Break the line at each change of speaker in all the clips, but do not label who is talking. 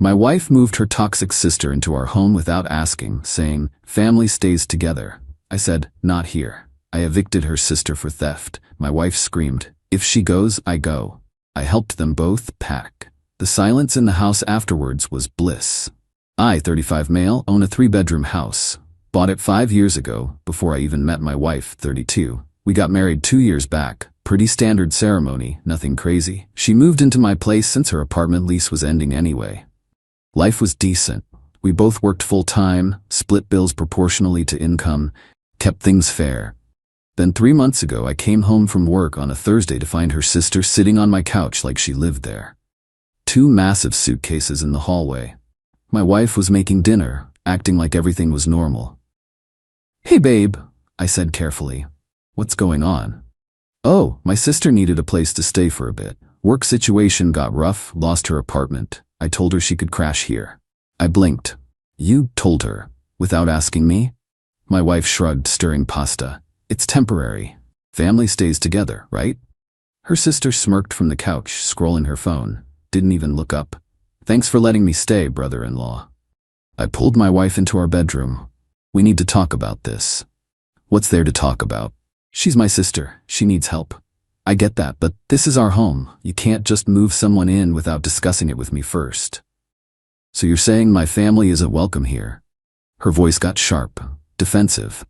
My wife moved her toxic sister into our home without asking, saying, "Family stays together." I said, "Not here." I evicted her sister for theft. My wife screamed, "If she goes, I go." I helped them both pack. The silence in the house afterwards was bliss. I, 35 male, own a 3-bedroom house. Bought it 5 years ago, before I even met my wife, 32. We got married 2 years back. Pretty standard ceremony, nothing crazy. She moved into my place since her apartment lease was ending anyway. Life was decent. We both worked full-time, split bills proportionally to income, kept things fair. Then 3 months ago I came home from work on a Thursday to find her sister sitting on my couch like she lived there. 2 massive suitcases in the hallway. My wife was making dinner, acting like everything was normal. "Hey babe," I said carefully. "What's going on?" "Oh, my sister needed a place to stay for a bit. Work situation got rough, lost her apartment. I told her she could crash here." I blinked. "You told her, without asking me?" My wife shrugged, stirring pasta. "It's temporary. Family stays together, right?" Her sister smirked from the couch, scrolling her phone. Didn't even look up. "Thanks for letting me stay, brother-in-law." I pulled my wife into our bedroom. "We need to talk about this." "What's there to talk about?" "She's my sister. She needs help." "I get that, but this is our home. You can't just move someone in without discussing it with me first." "So you're saying my family isn't welcome here?" Her voice got sharp, defensive.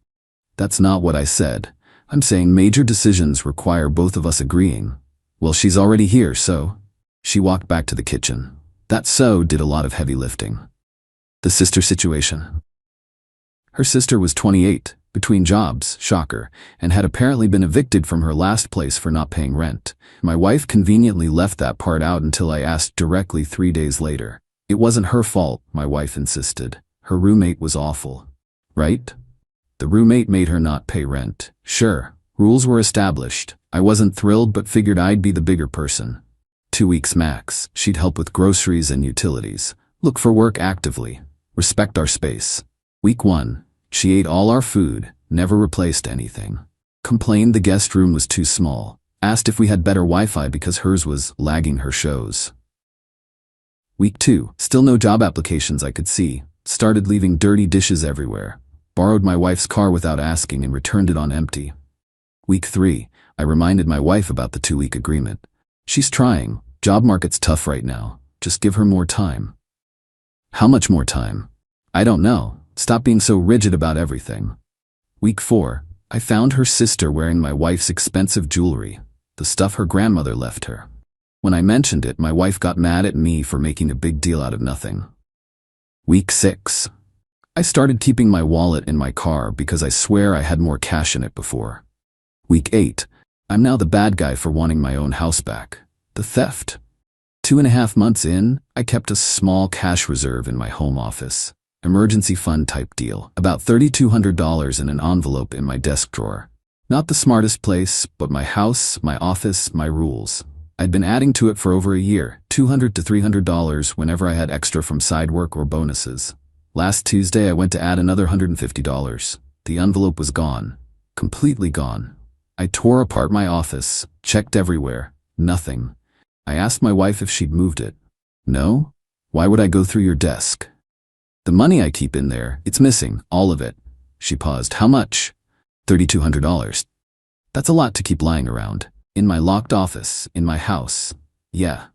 "That's not what I said. I'm saying major decisions require both of us agreeing." "Well, she's already here, so..." She walked back to the kitchen. That "so" did a lot of heavy lifting. The sister situation. Her sister was 28, between jobs, shocker, and had apparently been evicted from her last place for not paying rent. My wife conveniently left that part out until I asked directly 3 days later. It wasn't her fault, my wife insisted. Her roommate was awful. Right? The roommate made her not pay rent. Sure, rules were established. I wasn't thrilled but figured I'd be the bigger person. 2 weeks max. She'd help with groceries and utilities. Look for work actively. Respect our space. Week 1. She ate all our food, never replaced anything. Complained the guest room was too small. Asked if we had better Wi-Fi because hers was lagging her shows. Week 2. Still no job applications I could see. Started leaving dirty dishes everywhere. Borrowed my wife's car without asking and returned it on empty. Week 3. I reminded my wife about the 2-week agreement. She's trying. Job market's tough right now. Just give her more time. How much more time? I don't know. Stop being so rigid about everything. Week 4. I found her sister wearing my wife's expensive jewelry, the stuff her grandmother left her. When I mentioned it, my wife got mad at me for making a big deal out of nothing. Week 6. I started keeping my wallet in my car because I swear I had more cash in it before. Week 8. I'm now the bad guy for wanting my own house back. The theft. 2.5 months in, I kept a small cash reserve in my home office. Emergency fund type deal. About $3,200 in an envelope in my desk drawer. Not the smartest place, but my house, my office, my rules. I'd been adding to it for over a year, $200 to $300 whenever I had extra from side work or bonuses. Last Tuesday I went to add another $150. The envelope was gone. Completely gone. I tore apart my office, checked everywhere. Nothing. I asked my wife if she'd moved it. No? Why would I go through your desk? The money I keep in there, it's missing, all of it. She paused. How much? $3,200. That's a lot to keep lying around. In my locked office, in my house. Yeah.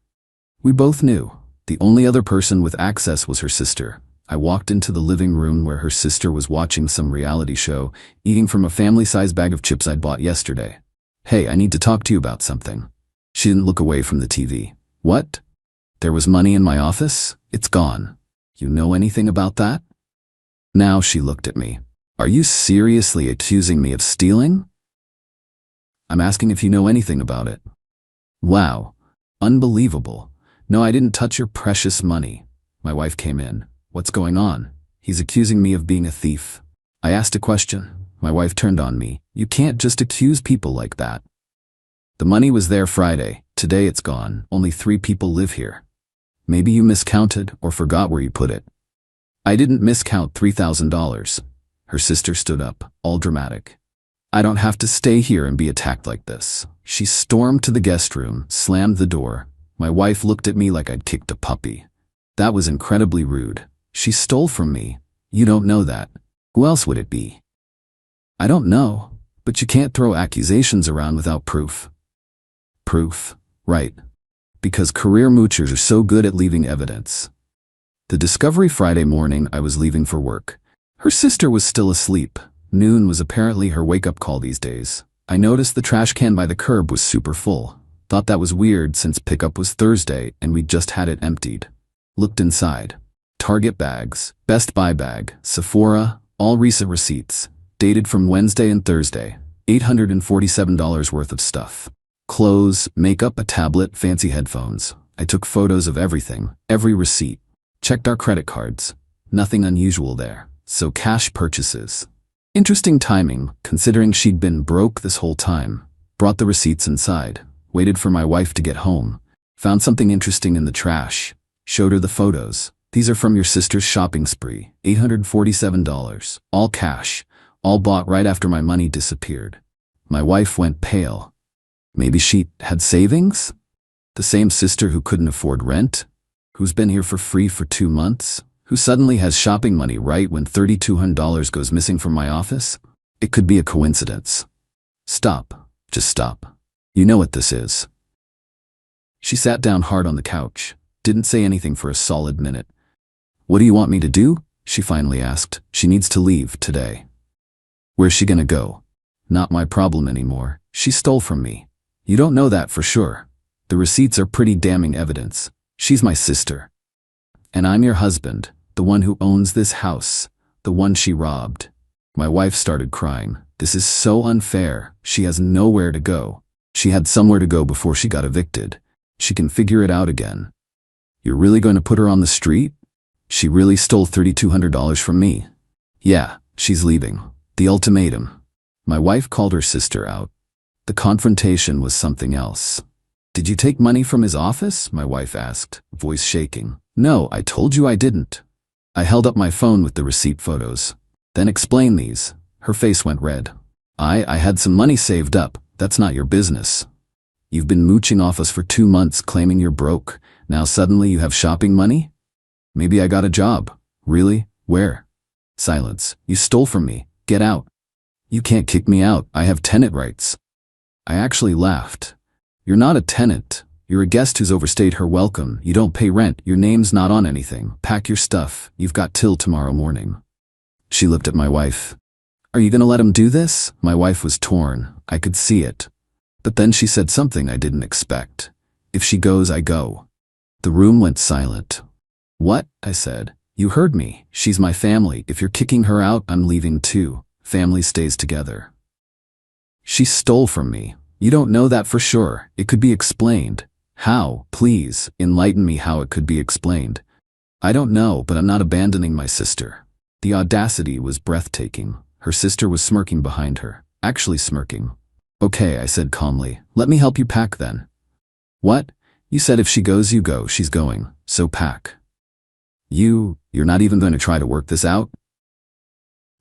We both knew. The only other person with access was her sister. I walked into the living room where her sister was watching some reality show, eating from a family-sized bag of chips I'd bought yesterday. "Hey, I need to talk to you about something." She didn't look away from the TV. "What? There was money in my office? It's gone. You know anything about that?" Now she looked at me. "Are you seriously accusing me of stealing?" "I'm asking if you know anything about it." Wow. Unbelievable. "No, I didn't touch your precious money." My wife came in. "What's going on?" "He's accusing me of being a thief." I asked a question. My wife turned on me. "You can't just accuse people like that." "The money was there Friday. Today it's gone. Only 3 people live here." "Maybe you miscounted or forgot where you put it." "I didn't miscount $3,000. Her sister stood up, all dramatic. "I don't have to stay here and be attacked like this." She stormed to the guest room, slammed the door. My wife looked at me like I'd kicked a puppy. That was incredibly rude. She stole from me. You don't know that. Who else would it be? I don't know, but you can't throw accusations around without proof. Proof, right. Because career moochers are so good at leaving evidence. The discovery Friday morning, I was leaving for work. Her sister was still asleep. Noon was apparently her wake-up call these days. I noticed the trash can by the curb was super full. Thought that was weird since pickup was Thursday and we'd just had it emptied. Looked inside. Target bags, Best Buy bag, Sephora, all recent receipts. Dated from Wednesday and Thursday. $847 worth of stuff. Clothes, makeup, a tablet, fancy headphones. I took photos of everything, every receipt. Checked our credit cards. Nothing unusual there. So cash purchases. Interesting timing, considering she'd been broke this whole time. Brought the receipts inside. Waited for my wife to get home. Found something interesting in the trash. Showed her the photos. These are from your sister's shopping spree. $847. All cash. All bought right after my money disappeared. My wife went pale. Maybe she had savings? The same sister who couldn't afford rent? Who's been here for free for 2 months? Who suddenly has shopping money right when $3,200 goes missing from my office? It could be a coincidence. Stop. Just stop. You know what this is. She sat down hard on the couch. Didn't say anything for a solid minute. What do you want me to do? She finally asked. She needs to leave today. Where's she gonna go? Not my problem anymore. She stole from me. You don't know that for sure. The receipts are pretty damning evidence. She's my sister. And I'm your husband, the one who owns this house, the one she robbed. My wife started crying. This is so unfair. She has nowhere to go. She had somewhere to go before she got evicted. She can figure it out again. You're really going to put her on the street? She really stole $3,200 from me. Yeah, she's leaving. The ultimatum. My wife called her sister out. The confrontation was something else. Did you take money from his office? My wife asked, voice shaking. No, I told you I didn't. I held up my phone with the receipt photos. Then explain these. Her face went red. I had some money saved up. That's not your business. You've been mooching off us for 2 months claiming you're broke. Now suddenly you have shopping money? Maybe I got a job. Really? Where? Silence. You stole from me. Get out. You can't kick me out. I have tenant rights. I actually laughed. You're not a tenant. You're a guest who's overstayed her welcome. You don't pay rent. Your name's not on anything. Pack your stuff. You've got till tomorrow morning. She looked at my wife. Are you gonna let him do this? My wife was torn. I could see it. But then she said something I didn't expect. If she goes, I go. The room went silent. What? I said. You heard me. She's my family. If you're kicking her out, I'm leaving too. Family stays together. She stole from me. You don't know that for sure. It could be explained. How? Please, enlighten me how it could be explained. I don't know, but I'm not abandoning my sister. The audacity was breathtaking. Her sister was smirking behind her. Actually smirking. Okay, I said calmly. Let me help you pack then. What? You said if she goes, you go. She's going. So pack. You're not even going to try to work this out?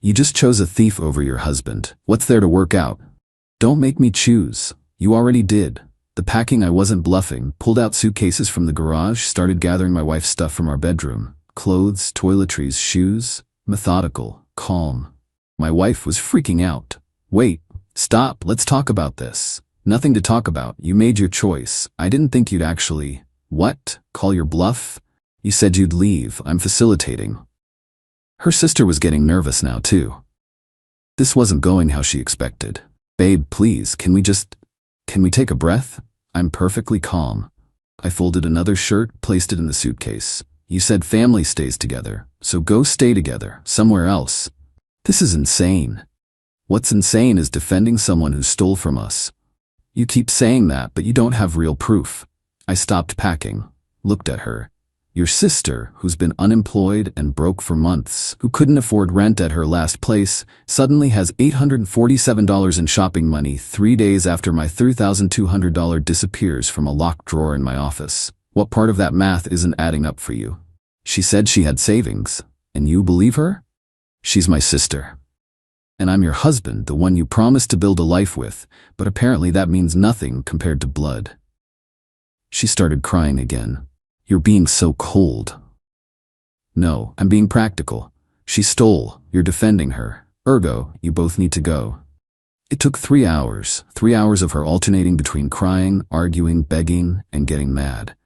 You just chose a thief over your husband. What's there to work out? Don't make me choose. You already did. The packing, I wasn't bluffing. Pulled out suitcases from the garage, started gathering my wife's stuff from our bedroom. Clothes, toiletries, shoes. Methodical, calm. My wife was freaking out. Wait, stop, let's talk about this. Nothing to talk about. You made your choice. I didn't think you'd actually… What? Call your bluff? You said you'd leave. I'm facilitating. Her sister was getting nervous now too. This wasn't going how she expected. Babe, please, can we take a breath? I'm perfectly calm. I folded another shirt, placed it in the suitcase. You said family stays together, so go stay together, somewhere else. This is insane. What's insane is defending someone who stole from us. You keep saying that, but you don't have real proof. I stopped packing, looked at her. Your sister, who's been unemployed and broke for months, who couldn't afford rent at her last place, suddenly has $847 in shopping money 3 days after my $3,200 disappears from a locked drawer in my office. What part of that math isn't adding up for you? She said she had savings, and you believe her? She's my sister. And I'm your husband, the one you promised to build a life with, but apparently that means nothing compared to blood. She started crying again. You're being so cold. No, I'm being practical. She stole. You're defending her. Ergo, you both need to go. It took 3 hours. 3 hours of her alternating between crying, arguing, begging, and getting mad.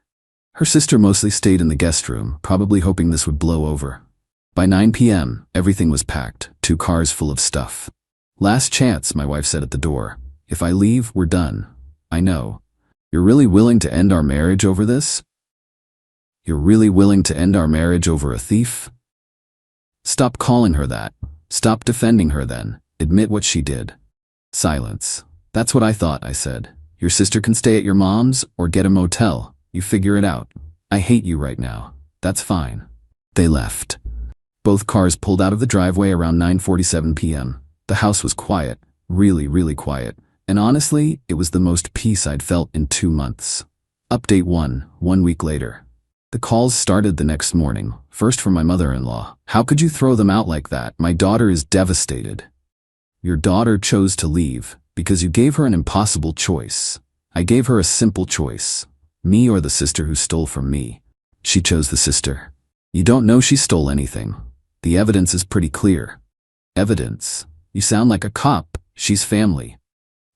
Her sister mostly stayed in the guest room, probably hoping this would blow over. By 9 p.m., everything was packed, 2 cars full of stuff. Last chance, my wife said at the door. If I leave, we're done. I know. You're really willing to end our marriage over this? You're really willing to end our marriage over a thief? Stop calling her that. Stop defending her then. Admit what she did. Silence. That's what I thought, I said. Your sister can stay at your mom's or get a motel. You figure it out. I hate you right now. That's fine. They left. Both cars pulled out of the driveway around 9:47 p.m. The house was quiet, really, really quiet. And honestly, it was the most peace I'd felt in 2 months. Update 1, 1 week later. The calls started the next morning, first from my mother-in-law. How could you throw them out like that? My daughter is devastated. Your daughter chose to leave because you gave her an impossible choice. I gave her a simple choice. Me or the sister who stole from me. She chose the sister. You don't know she stole anything. The evidence is pretty clear. Evidence? You sound like a cop. She's family.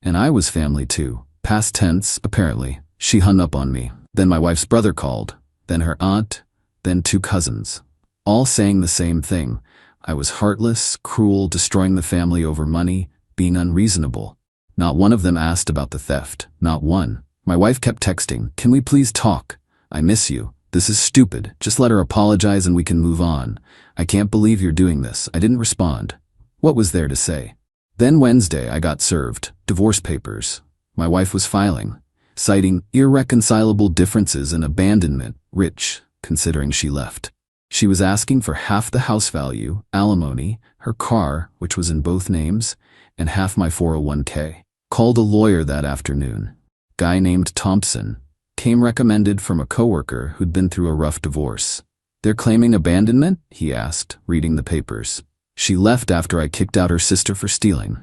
And I was family too. Past tense, apparently. She hung up on me. Then my wife's brother called. Then her aunt. Then 2 cousins. All saying the same thing. I was heartless, cruel, destroying the family over money, being unreasonable. Not one of them asked about the theft. Not one. My wife kept texting, "Can we please talk? I miss you. This is stupid. Just let her apologize and we can move on. I can't believe you're doing this." I didn't respond. What was there to say? Then Wednesday I got served divorce papers. My wife was filing, citing irreconcilable differences and abandonment, rich, considering she left. She was asking for half the house value, alimony, her car, which was in both names, and half my 401k. Called a lawyer that afternoon. Guy named Thompson. Came recommended from a coworker who'd been through a rough divorce. They're claiming abandonment? He asked, reading the papers. She left after I kicked out her sister for stealing.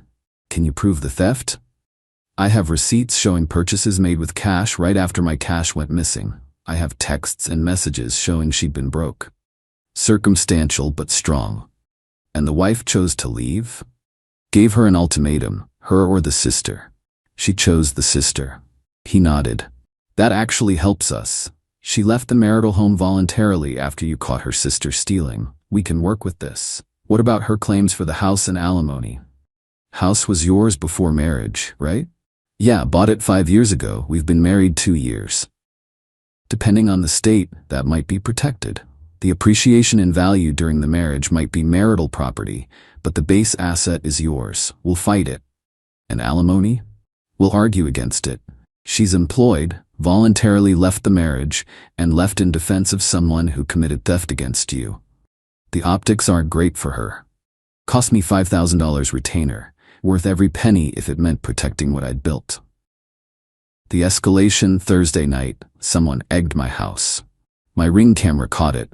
Can you prove the theft? I have receipts showing purchases made with cash right after my cash went missing. I have texts and messages showing she'd been broke. Circumstantial but strong. And the wife chose to leave? Gave her an ultimatum, her or the sister. She chose the sister. He nodded. That actually helps us. She left the marital home voluntarily after you caught her sister stealing. We can work with this. What about her claims for the house and alimony? House was yours before marriage, right? Yeah, bought it 5 years ago. We've been married 2 years. Depending on the state, that might be protected. The appreciation in value during the marriage might be marital property, but the base asset is yours. We'll fight it. And alimony? We'll argue against it. She's employed, voluntarily left the marriage, and left in defense of someone who committed theft against you. The optics aren't great for her. Cost me $5,000 retainer, worth every penny if it meant protecting what I'd built. The escalation Thursday night, someone egged my house. My Ring camera caught it.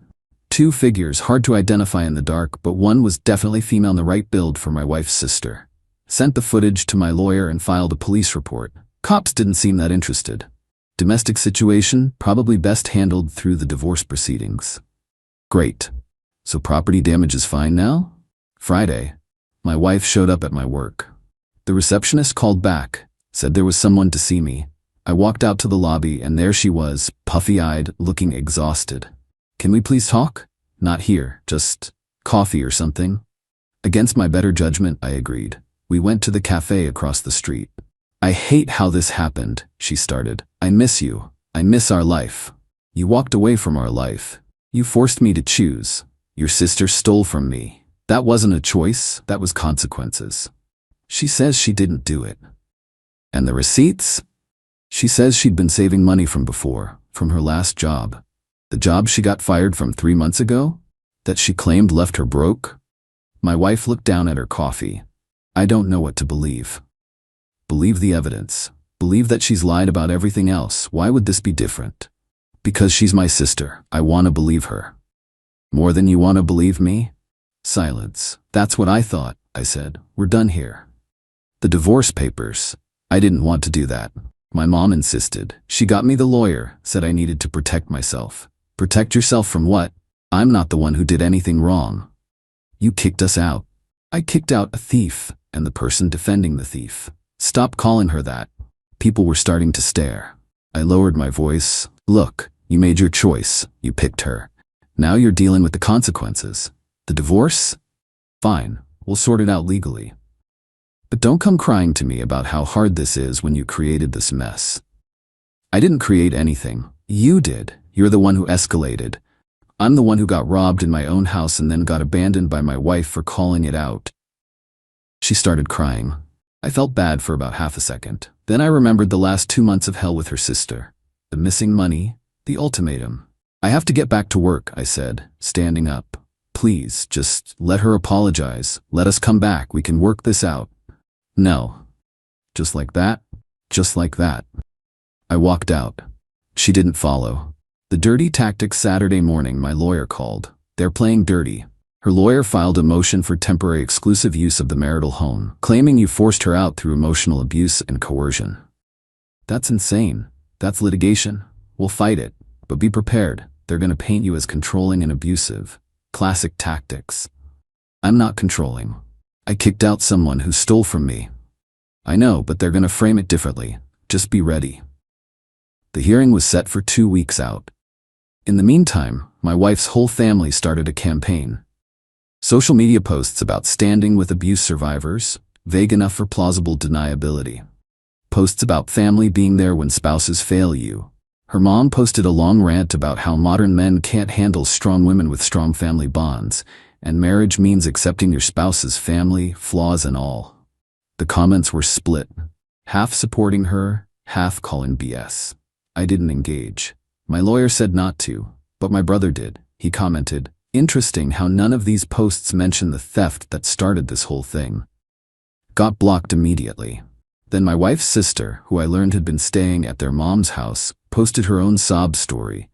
2 figures hard to identify in the dark, but one was definitely female, the right build for my wife's sister. Sent the footage to my lawyer and filed a police report. Cops didn't seem that interested. Domestic situation, probably best handled through the divorce proceedings. Great. So property damage is fine now? Friday. My wife showed up at my work. The receptionist called back, said there was someone to see me. I walked out to the lobby and there she was, puffy-eyed, looking exhausted. Can we please talk? Not here, just coffee or something. Against my better judgment, I agreed. We went to the cafe across the street. I hate how this happened, she started. I miss you. I miss our life. You walked away from our life. You forced me to choose. Your sister stole from me. That wasn't a choice, that was consequences. She says she didn't do it. And the receipts? She says she'd been saving money from before, from her last job. The job she got fired from 3 months ago? That she claimed left her broke? My wife looked down at her coffee. I don't know what to believe. Believe the evidence. Believe that she's lied about everything else. Why would this be different? Because she's my sister. I want to believe her. More than you want to believe me? Silence. That's what I thought, I said. We're done here. The divorce papers. I didn't want to do that. My mom insisted. She got me the lawyer, said I needed to protect myself. Protect yourself from what? I'm not the one who did anything wrong. You kicked us out. I kicked out a thief and the person defending the thief. Stop calling her that. People were starting to stare. I lowered my voice. Look, you made your choice. You picked her. Now you're dealing with the consequences. The divorce? Fine, we'll sort it out legally. But don't come crying to me about how hard this is when you created this mess. I didn't create anything. You did. You're the one who escalated. I'm the one who got robbed in my own house and then got abandoned by my wife for calling it out. She started crying. I felt bad for about half a second. Then I remembered the last 2 months of hell with her sister. The missing money, the ultimatum. I have to get back to work, I said, standing up. Please, just let her apologize. Let us come back. We can work this out. No. Just like that? Just like that. I walked out. She didn't follow. The dirty tactics. Saturday morning, my lawyer called. They're playing dirty. Her lawyer filed a motion for temporary exclusive use of the marital home, claiming you forced her out through emotional abuse and coercion. That's insane. That's litigation. We'll fight it. But be prepared. They're going to paint you as controlling and abusive. Classic tactics. I'm not controlling. I kicked out someone who stole from me. I know, but they're going to frame it differently. Just be ready. The hearing was set for 2 weeks out. In the meantime, my wife's whole family started a campaign. Social media posts about standing with abuse survivors, vague enough for plausible deniability. Posts about family being there when spouses fail you. Her mom posted a long rant about how modern men can't handle strong women with strong family bonds, and marriage means accepting your spouse's family, flaws and all. The comments were split, half supporting her, half calling BS. I didn't engage. My lawyer said not to, but my brother did. He commented, "Interesting how none of these posts mention the theft that started this whole thing." Got blocked immediately. Then my wife's sister, who I learned had been staying at their mom's house, posted her own sob story.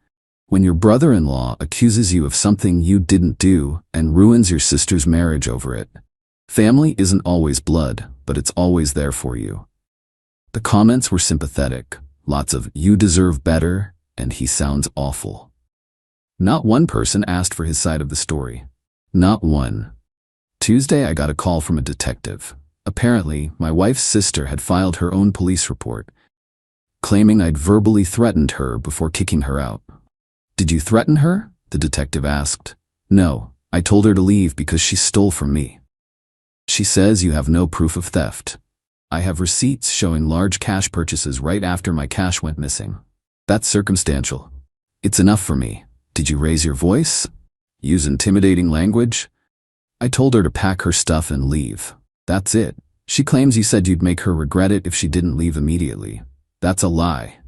When your brother-in-law accuses you of something you didn't do and ruins your sister's marriage over it. Family isn't always blood, but it's always there for you. The comments were sympathetic. Lots of "you deserve better" and "he sounds awful." Not one person asked for his side of the story. Not one. Tuesday I got a call from a detective. Apparently, my wife's sister had filed her own police report, claiming I'd verbally threatened her before kicking her out. "Did you threaten her?" the detective asked. "No, I told her to leave because she stole from me." "She says you have no proof of theft." "I have receipts showing large cash purchases right after my cash went missing." "That's circumstantial." "It's enough for me." "Did you raise your voice? Use intimidating language?" "I told her to pack her stuff and leave. That's it." "She claims you said you'd make her regret it if she didn't leave immediately." "That's a lie."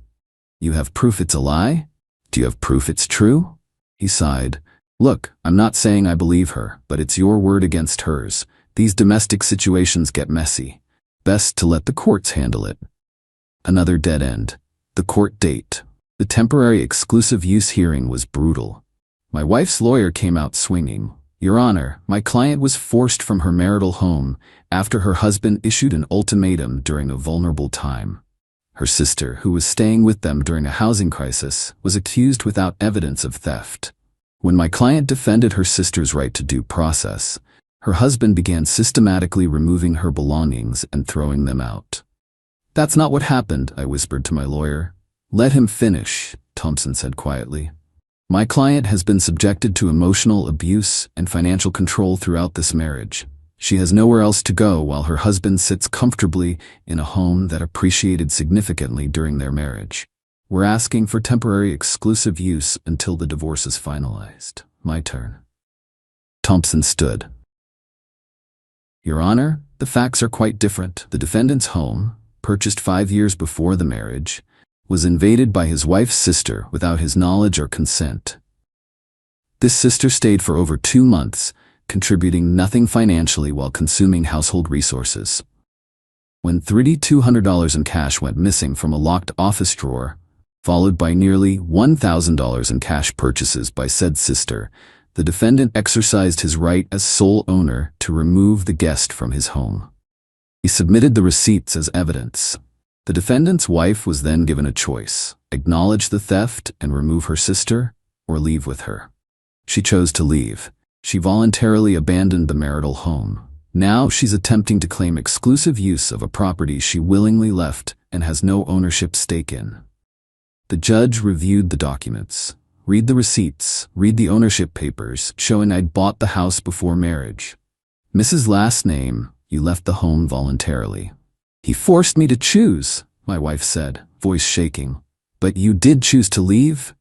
"You have proof it's a lie? Do you have proof it's true?" He sighed. "Look, I'm not saying I believe her, but it's your word against hers. These domestic situations get messy. Best to let the courts handle it." Another dead end. The court date. The temporary exclusive use hearing was brutal. My wife's lawyer came out swinging. "Your Honor, my client was forced from her marital home after her husband issued an ultimatum during a vulnerable time. Her sister, who was staying with them during a housing crisis, was accused without evidence of theft. When my client defended her sister's right to due process, her husband began systematically removing her belongings and throwing them out." "That's not what happened," I whispered to my lawyer. "Let him finish," Thompson said quietly. "My client has been subjected to emotional abuse and financial control throughout this marriage. She has nowhere else to go while her husband sits comfortably in a home that appreciated significantly during their marriage. We're asking for temporary exclusive use until the divorce is finalized." My turn. Thompson stood. "Your Honor, the facts are quite different. The defendant's home, purchased 5 years before the marriage, was invaded by his wife's sister without his knowledge or consent. This sister stayed for over 2 months, contributing nothing financially while consuming household resources. When $3,200 in cash went missing from a locked office drawer, followed by nearly $1,000 in cash purchases by said sister, the defendant exercised his right as sole owner to remove the guest from his home. He submitted the receipts as evidence. The defendant's wife was then given a choice: acknowledge the theft and remove her sister, or leave with her. She chose to leave. She voluntarily abandoned the marital home. Now she's attempting to claim exclusive use of a property she willingly left and has no ownership stake in. The judge reviewed the documents. Read the receipts, read the ownership papers showing I'd bought the house before marriage. Mrs. Last name, you left the home voluntarily. He forced me to choose, my wife said, voice shaking. But you did choose to leave?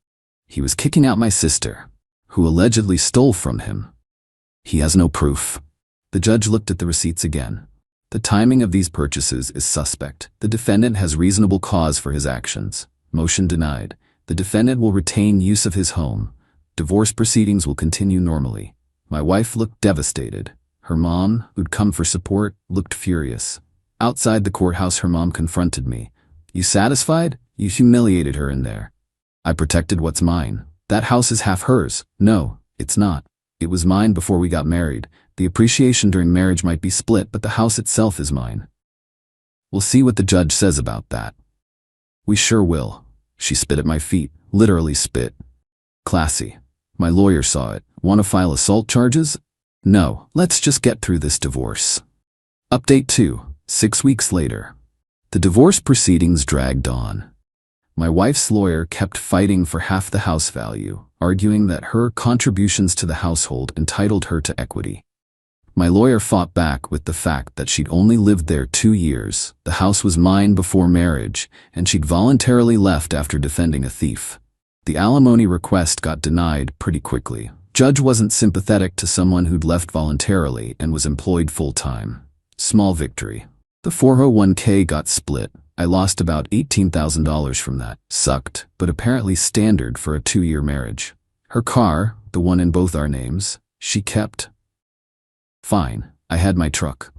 He was kicking out my sister, who allegedly stole from him. He has no proof. The judge looked at the receipts again. The timing of these purchases is suspect. The defendant has reasonable cause for his actions. Motion denied. The defendant will retain use of his home. Divorce proceedings will continue normally. My wife looked devastated. Her mom, who'd come for support, looked furious. Outside the courthouse, her mom confronted me. You satisfied? You humiliated her in there. I protected what's mine. That house is half hers. No, it's not. It was mine before we got married. The appreciation during marriage might be split, but the house itself is mine. We'll see what the judge says about that. We sure will. She spit at my feet, literally spit. Classy. My lawyer saw it. Want to file assault charges? No, let's just get through this divorce. Update 2, 6 weeks later. The divorce proceedings dragged on. My wife's lawyer kept fighting for half the house value, arguing that her contributions to the household entitled her to equity. My lawyer fought back with the fact that she'd only lived there 2 years, the house was mine before marriage, and she'd voluntarily left after defending a thief. The alimony request got denied pretty quickly. Judge wasn't sympathetic to someone who'd left voluntarily and was employed full-time. Small victory. The 401k got split. I lost about $18,000 from that. Sucked, but apparently standard for a 2-year marriage. Her car, the one in both our names, she kept. Fine, I had my truck.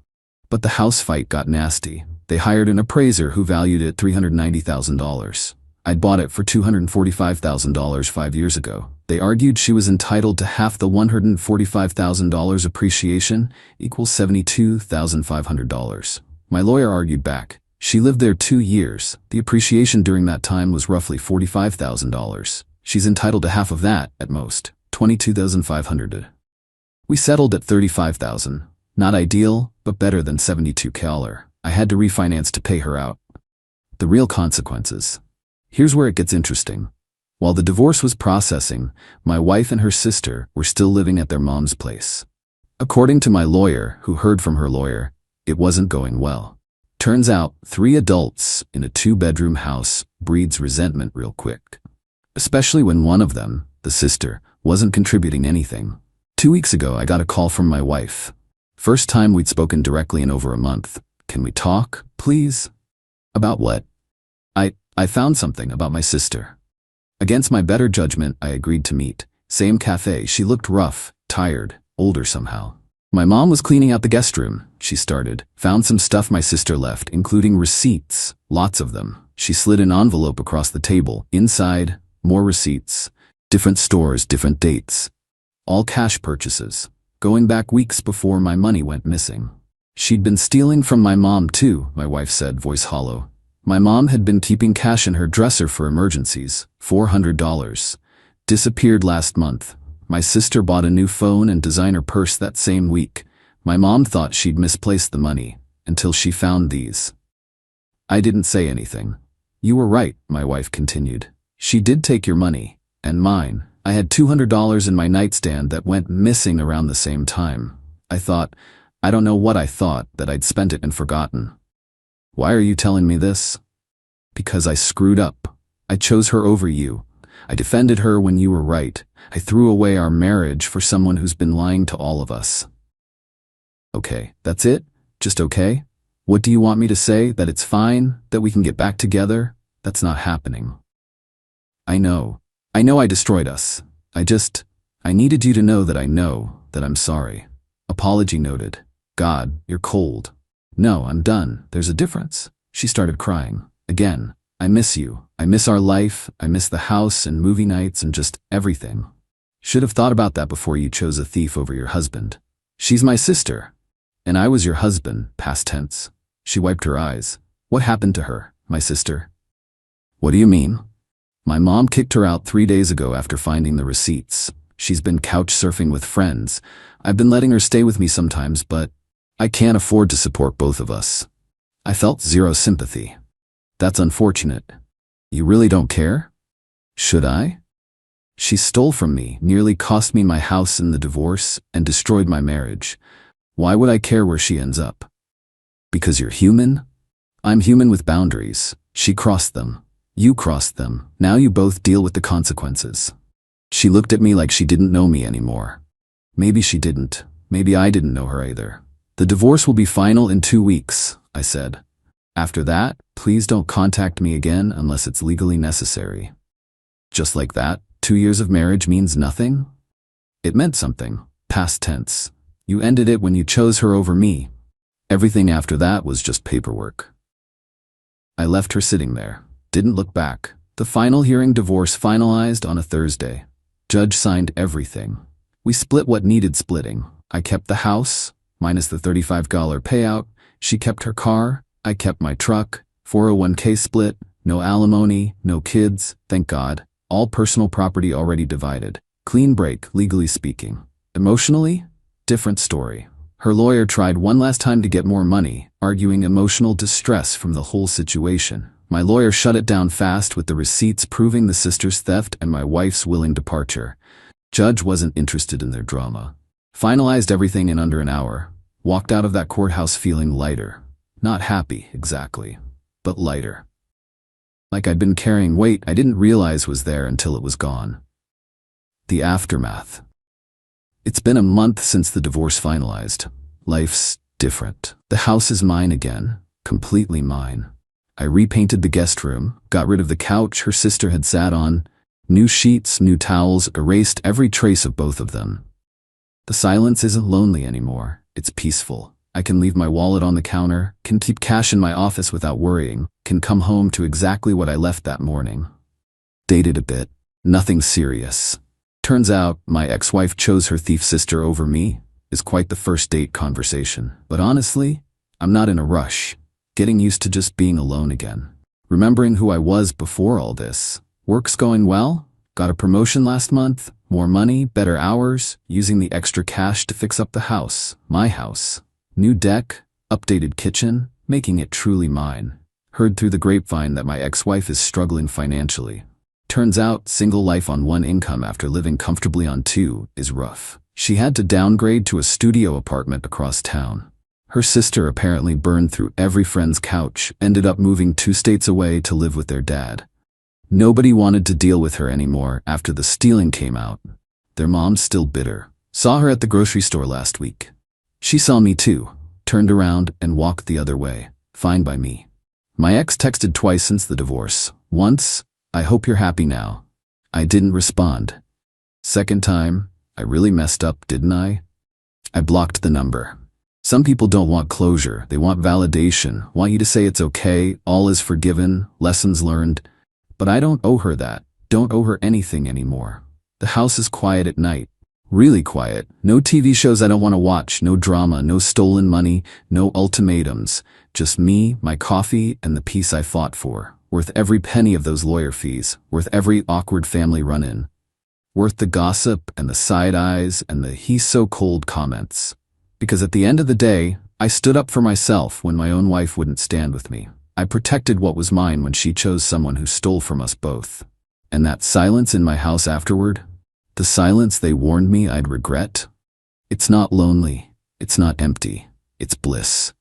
But the house fight got nasty. They hired an appraiser who valued it $390,000. I'd bought it for $245,000 5 years ago. They argued she was entitled to half the $145,000 appreciation, equals $72,500. My lawyer argued back. She lived there 2 years. The appreciation during that time was roughly $45,000. She's entitled to half of that, at most, $22,500. We settled at $35,000. Not ideal, but better than $72,000. I had to refinance to pay her out. The real consequences. Here's where it gets interesting. While the divorce was processing, my wife and her sister were still living at their mom's place. According to my lawyer, who heard from her lawyer, it wasn't going well. Turns out, 3 adults in a 2-bedroom house breeds resentment real quick. Especially when one of them, the sister, wasn't contributing anything. 2 weeks ago, I got a call from my wife. First time we'd spoken directly in over a month. Can we talk, please? About what? I found something about my sister. Against my better judgment, I agreed to meet. Same cafe. She looked rough, tired, older somehow. My mom was cleaning out the guest room, she started. Found some stuff my sister left, including receipts, lots of them. She slid an envelope across the table. Inside, more receipts. Different stores, different dates. All cash purchases. Going back weeks before my money went missing. She'd been stealing from my mom too, my wife said, voice hollow. My mom had been keeping cash in her dresser for emergencies, $400. Disappeared last month. My sister bought a new phone and designer purse that same week. My mom thought she'd misplaced the money, until she found these. I didn't say anything. You were right, my wife continued. She did take your money, and mine. I had $200 in my nightstand that went missing around the same time. I don't know what I thought, that I'd spent it and forgotten. Why are you telling me this? Because I screwed up. I chose her over you. I defended her when you were right. I threw away our marriage for someone who's been lying to all of us. Okay, that's it? Just okay? What do you want me to say? That it's fine? That we can get back together? That's not happening. I know I destroyed us. I needed you to know that I'm sorry. Apology noted. God, you're cold. No, I'm done. There's a difference. She started crying. Again. I miss you. I miss our life. I miss the house and movie nights and just everything. Should have thought about that before you chose a thief over your husband. She's my sister. And I was your husband, past tense. She wiped her eyes. What happened to her, my sister? What do you mean? My mom kicked her out 3 days ago after finding the receipts. She's been couch surfing with friends. I've been letting her stay with me sometimes, but I can't afford to support both of us. I felt zero sympathy. That's unfortunate. You really don't care? Should I? She stole from me, nearly cost me my house in the divorce, and destroyed my marriage. Why would I care where she ends up? Because you're human? I'm human with boundaries. She crossed them. You crossed them. Now you both deal with the consequences. She looked at me like she didn't know me anymore. Maybe she didn't. Maybe I didn't know her either. The divorce will be final in 2 weeks, I said. After that, please don't contact me again unless it's legally necessary. Just like that, 2 years of marriage means nothing? It meant something. Past tense. You ended it when you chose her over me. Everything after that was just paperwork. I left her sitting there. Didn't look back. The final hearing, divorce finalized on a Thursday. Judge signed everything. We split what needed splitting. I kept the house, minus the $35 payout. She kept her car. I kept my truck. 401k split. No alimony, no kids, thank God. All personal property already divided. Clean break, legally speaking. Emotionally? Different story. Her lawyer tried one last time to get more money, arguing emotional distress from the whole situation. My lawyer shut it down fast with the receipts proving the sister's theft and my wife's willing departure. Judge wasn't interested in their drama. Finalized everything in under an hour. Walked out of that courthouse feeling lighter. Not happy, exactly, but lighter. Like I'd been carrying weight I didn't realize was there until it was gone. The aftermath. It's been a month since the divorce finalized. Life's different. The house is mine again, completely mine. I repainted the guest room, got rid of the couch her sister had sat on, new sheets, new towels, erased every trace of both of them. The silence isn't lonely anymore, it's peaceful. I can leave my wallet on the counter, can keep cash in my office without worrying, can come home to exactly what I left that morning. Dated a bit. Nothing serious. Turns out, my ex-wife chose her thief sister over me, is quite the first date conversation. But honestly, I'm not in a rush. Getting used to just being alone again. Remembering who I was before all this. Work's going well? Got a promotion last month? More money? Better hours? Using the extra cash to fix up the house. My house. New deck? Updated kitchen? Making it truly mine. Heard through the grapevine that my ex-wife is struggling financially. Turns out, single life on one income after living comfortably on two is rough. She had to downgrade to a studio apartment across town. Her sister apparently burned through every friend's couch, ended up moving 2 states away to live with their dad. Nobody wanted to deal with her anymore after the stealing came out. Their mom's still bitter. Saw her at the grocery store last week. She saw me too, turned around and walked the other way. Fine by me. My ex texted twice since the divorce. Once, I hope you're happy now. I didn't respond. Second time, I really messed up, didn't I? I blocked the number. Some people don't want closure, they want validation, want you to say it's okay, all is forgiven, lessons learned. But I don't owe her that, don't owe her anything anymore. The house is quiet at night. Really quiet. No TV shows I don't want to watch, no drama, no stolen money, no ultimatums. Just me, my coffee, and the peace I fought for. Worth every penny of those lawyer fees, worth every awkward family run-in. Worth the gossip and the side eyes and the "he's so cold" comments. Because at the end of the day, I stood up for myself when my own wife wouldn't stand with me. I protected what was mine when she chose someone who stole from us both. And that silence in my house afterward, the silence they warned me I'd regret, it's not lonely, it's not empty, it's bliss.